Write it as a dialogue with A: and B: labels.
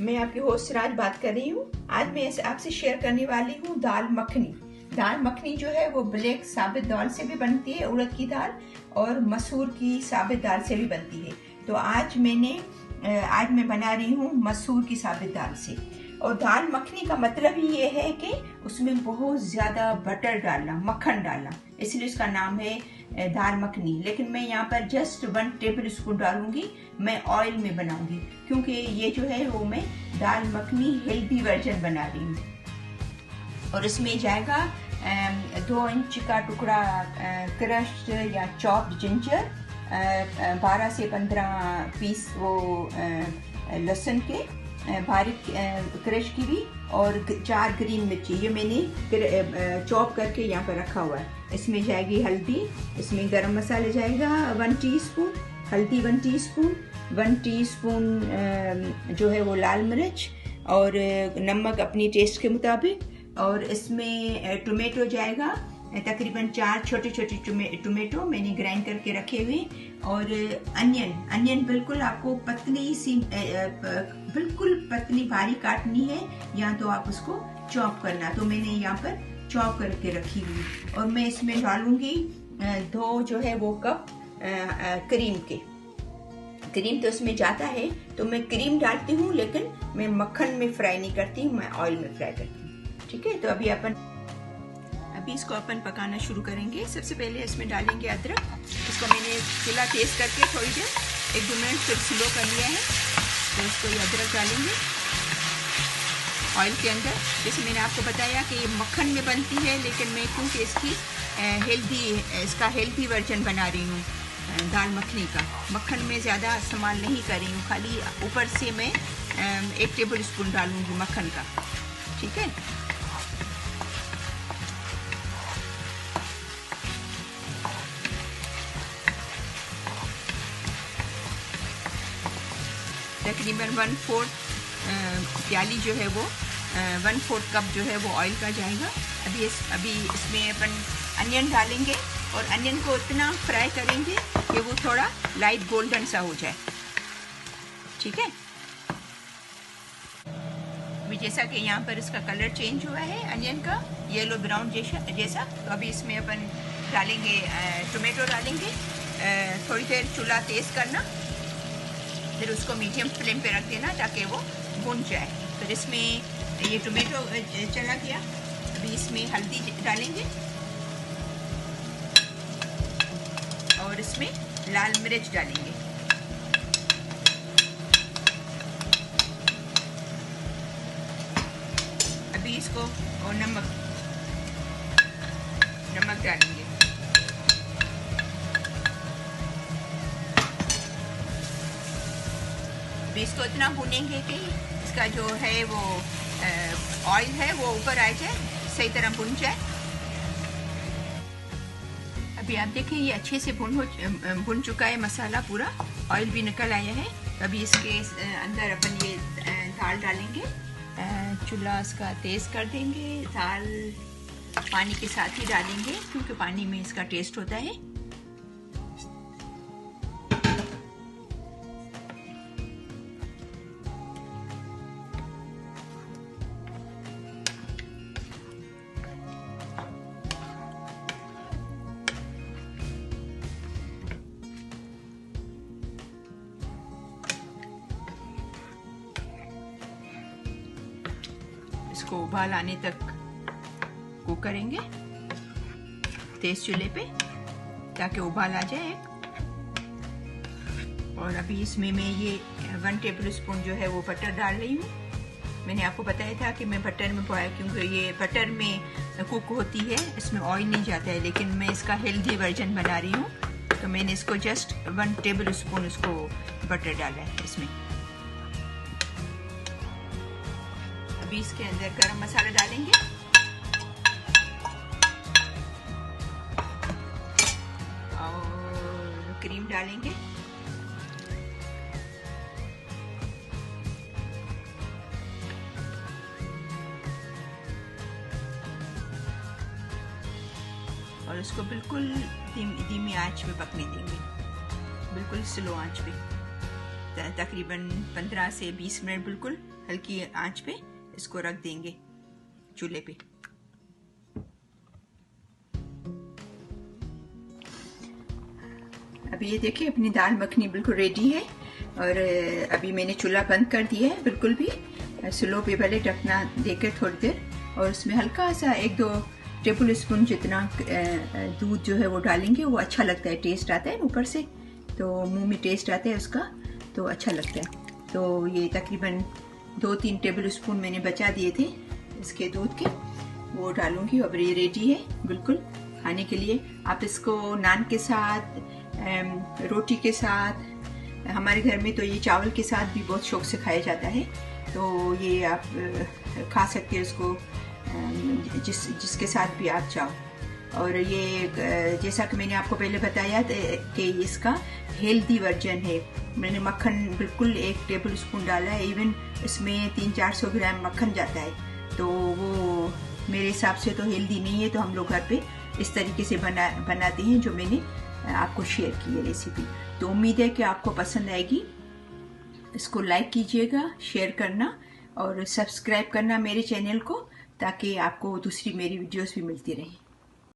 A: मैं आपकी होस्ट राज बात कर रही हूँ। आज मैं आपसे शेयर करने वाली हूँ दाल मखनी। दाल मखनी जो है वो ब्लैक साबित दाल से भी बनती है, उड़द की दाल, और मसूर की साबित दाल से भी बनती है। तो आज मैं बना रही हूँ मसूर की साबित दाल से। और दाल मखनी का मतलब ही ये है कि उसमें बहुत ज़्यादा बटर डालना, मक्खन डालना, इसलिए उसका नाम है दाल मखनी। लेकिन मैं यहाँ पर जस्ट 1 टेबल स्पून डालूंगी। मैं ऑयल में बनाऊंगी क्योंकि ये जो है वो मैं दाल मखनी हेल्दी वर्जन बना रही हूँ। और इसमें जाएगा 2 इंच का टुकड़ा क्रश्ड या चॉप्ड जिंजर, 12 से 15 पीस वो लहसुन के बारीक क्रश की भी, और 4 ग्रीन मिर्ची, ये मैंने चॉप करके यहाँ पर रखा हुआ है। इसमें जाएगी हल्दी, इसमें गरम मसाला जाएगा 1 टीस्पून, हल्दी 1 टीस्पून, 1 टीस्पून जो है वो लाल मिर्च, और नमक अपनी टेस्ट के मुताबिक। और इसमें टोमेटो जाएगा तकरीबन 4 छोटे छोटे टोमेटो मैंने ग्राइंड करके रखे हुए। और अनियन बिल्कुल आपको पतली सी, बिल्कुल पतली बारीक काटनी है, या तो आप उसको चॉप करना। तो मैंने यहाँ पर चॉप करके रखी हुई। और मैं इसमें डालूंगी 2 जो है वो कप क्रीम तो इसमें जाता है, तो मैं क्रीम डालती हूँ, लेकिन मैं मक्खन में फ्राई नहीं करती हूँ, मैं ऑयल में फ्राई करती हूँ। ठीक है, तो अभी इसको अपन पकाना शुरू करेंगे। सबसे पहले इसमें डालेंगे अदरक। इसको मैंने चूल्हा तेज करके थोड़ी देर 1-2 मिनट फिर स्लो कर लिया है। तो इसको ये अदरक डालेंगे ऑयल के अंदर। जैसे मैंने आपको बताया कि ये मक्खन में बनती है, लेकिन मैं क्योंकि इसका हेल्दी वर्जन बना रही हूँ दाल मखनी का, मक्खन में ज़्यादा इस्तेमाल नहीं कर रही हूँ, खाली ऊपर से मैं 1 टेबल स्पून डालूँगी मक्खन का। ठीक है, तकरीबन 1/4 प्याली जो है वो 1/4 कप जो है वो ऑयल का जाएगा। अभी इसमें अपन अनियन डालेंगे, और अनियन को इतना फ्राई करेंगे कि वो थोड़ा लाइट गोल्डन सा हो जाए। ठीक है, अभी जैसा कि यहाँ पर इसका कलर चेंज हुआ है अनियन का, येलो ब्राउन जैसा। तो अभी इसमें अपन डालेंगे टोमेटो डालेंगे। थोड़ी देर चूल्हा तेज़ करना, फिर उसको मीडियम फ्लेम पे रख देना ताकि वो भुन जाए। फिर इसमें ये टोमेटो चला गया। अभी इसमें हल्दी डालेंगे, और इसमें लाल मिर्च डालेंगे। अभी इसको और नमक डालेंगे। अभी इसको इतना भूनेंगे कि इसका जो है वो ऑयल है वो ऊपर आ जाए, सही तरह भुन जाए। अभी आप देखें ये अच्छे से भुन चुका है मसाला पूरा, ऑयल भी निकल आया है। अभी इसके अंदर अपन ये दाल डालेंगे। चूल्हा इसका तेज़ कर देंगे। दाल पानी के साथ ही डालेंगे क्योंकि पानी में इसका टेस्ट होता है। इसको उबाल आने तक कुक करेंगे तेज चूल्हे पे, ताकि उबाल आ जाए। और अभी इसमें मैं ये 1 टेबल स्पून जो है वो बटर डाल रही हूँ। मैंने आपको बताया था कि मैं बटर में बॉयल, क्योंकि ये बटर में कुक होती है, इसमें ऑयल नहीं जाता है, लेकिन मैं इसका हेल्दी वर्जन बना रही हूँ। तो मैंने इसको जस्ट 1 टेबल स्पून इसको बटर डाला है इसमें। अभी इसके अंदर गरम मसाला डालेंगे, और क्रीम डालेंगे। और इसको बिल्कुल धीमी आंच पे पकने देंगे, बिल्कुल स्लो आंच पे, तकरीबन 15 से 20 मिनट बिल्कुल हल्की आंच पे इसको रख देंगे चूल्हे पे। अभी ये देखिए अपनी दाल मखनी बिल्कुल रेडी है और अभी मैंने चूल्हा बंद कर दिया है, बिल्कुल भी स्लो पे भले ढकना देकर थोड़ी देर, और उसमें हल्का सा 1-2 टेबल स्पून जितना दूध जो है वो डालेंगे। वो अच्छा लगता है, टेस्ट आता है ऊपर से, तो मुंह में टेस्ट आता है उसका, तो अच्छा लगता है। तो ये तकरीबन 2-3 टेबल स्पून मैंने बचा दिए थे इसके दूध के, वो डालूंगी। अब ये रेडी है बिल्कुल खाने के लिए। आप इसको नान के साथ, रोटी के साथ, हमारे घर में तो ये चावल के साथ भी बहुत शौक से खाया जाता है, तो ये आप खा सकते हो इसको जिसके साथ भी आप चाहो। और ये जैसा कि मैंने आपको पहले बताया कि इसका हेल्दी वर्जन है। मैंने मक्खन बिल्कुल 1 टेबल स्पून डाला है, इवन इसमें 300-400 ग्राम मक्खन जाता है, तो वो मेरे हिसाब से तो हेल्दी नहीं है। तो हम लोग घर पे इस तरीके से बनाते हैं जो मैंने आपको शेयर की है रेसिपी। तो उम्मीद है कि आपको पसंद आएगी। इसको लाइक कीजिएगा, शेयर करना और सब्सक्राइब करना मेरे चैनल को, ताकि आपको दूसरी मेरी वीडियोस भी मिलती रहें।